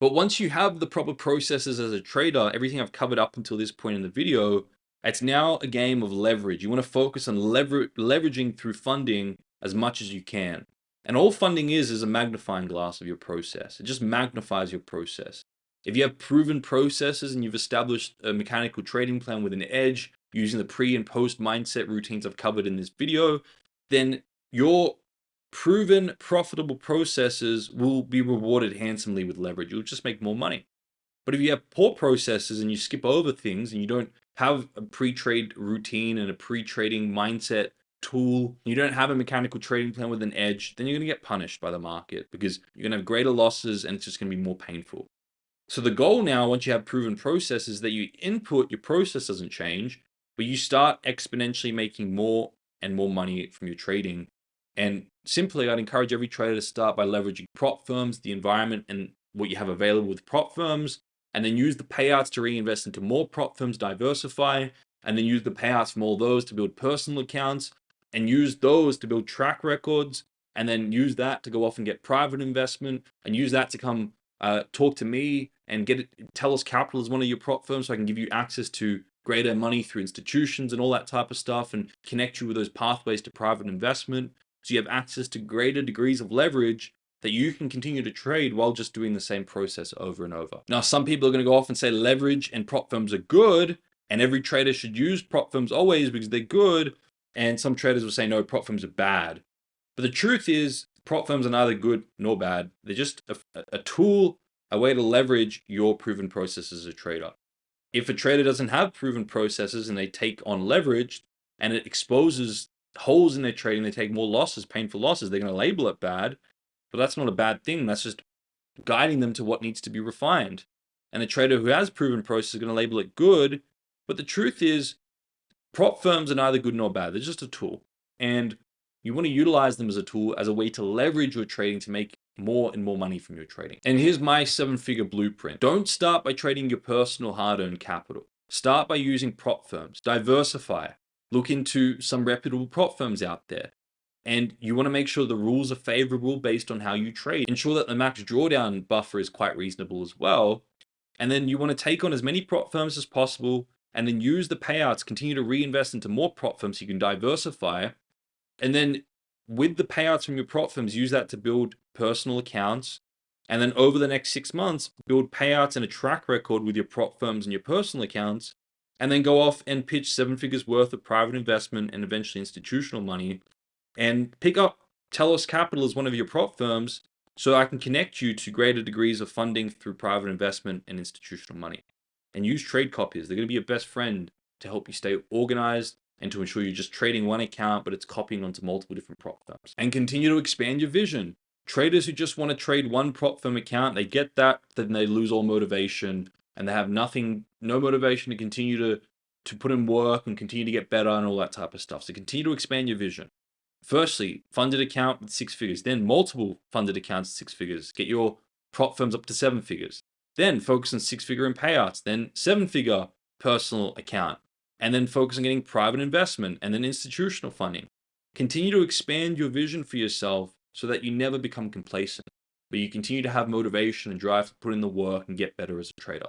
But once you have the proper processes as a trader, everything I've covered up until this point in the video, it's now a game of leverage. You want to focus on leveraging through funding as much as you can. And all funding is a magnifying glass of your process. It just magnifies your process. If you have proven processes and you've established a mechanical trading plan with an edge using the pre and post mindset routines I've covered in this video, then your proven profitable processes will be rewarded handsomely with leverage. You'll just make more money. But if you have poor processes and you skip over things and you don't have a pre-trade routine and a pre-trading mindset tool, you don't have a mechanical trading plan with an edge, then you're going to get punished by the market because you're going to have greater losses and it's just going to be more painful. So the goal now, once you have proven processes, is that you input, your process doesn't change, but you start exponentially making more and more money from your trading. And simply, I'd encourage every trader to start by leveraging prop firms, the environment, and what you have available with prop firms, and then use the payouts to reinvest into more prop firms, diversify, and then use the payouts from all those to build personal accounts, and use those to build track records, and then use that to go off and get private investment, and use that to come talk to me and get it. Telos Capital is one of your prop firms, so I can give you access to greater money through institutions and all that type of stuff, and connect you with those pathways to private investment. So you have access to greater degrees of leverage that you can continue to trade while just doing the same process over and over. Now, some people are going to go off and say leverage and prop firms are good, and every trader should use prop firms always because they're good. And some traders will say, no, prop firms are bad. But the truth is, prop firms are neither good nor bad. They're just a tool, a way to leverage your proven processes as a trader. If a trader doesn't have proven processes and they take on leverage and it exposes holes in their trading, they take more losses, painful losses, they're going to label it bad. But that's not a bad thing. That's just guiding them to what needs to be refined. And a trader who has proven process is going to label it good. But the truth is, prop firms are neither good nor bad. They're just a tool. And you want to utilize them as a tool, as a way to leverage your trading to make more and more money from your trading. And here's my 7-figure blueprint. Don't start by trading your personal hard-earned capital. Start by using prop firms. Diversify. Look into some reputable prop firms out there. And you want to make sure the rules are favorable based on how you trade. Ensure that the max drawdown buffer is quite reasonable as well. And then you want to take on as many prop firms as possible and then use the payouts, continue to reinvest into more prop firms so you can diversify. And then with the payouts from your prop firms, use that to build personal accounts. And then over the next 6 months, build payouts and a track record with your prop firms and your personal accounts. And then go off and pitch 7 figures worth of private investment and eventually institutional money. And pick up Telos Capital as one of your prop firms so I can connect you to greater degrees of funding through private investment and institutional money. And use trade copiers. They're going to be your best friend to help you stay organized and to ensure you're just trading one account, but it's copying onto multiple different prop firms. And continue to expand your vision. Traders who just want to trade one prop firm account, they get that, then they lose all motivation and they have nothing, no motivation to continue to put in work and continue to get better and all that type of stuff. So continue to expand your vision. Firstly, funded account with 6 figures, then multiple funded accounts at 6 figures. Get your prop firms up to 7 figures. Then focus on 6-figure in payouts, then 7-figure personal account, and then focus on getting private investment and then institutional funding. Continue to expand your vision for yourself so that you never become complacent, but you continue to have motivation and drive to put in the work and get better as a trader.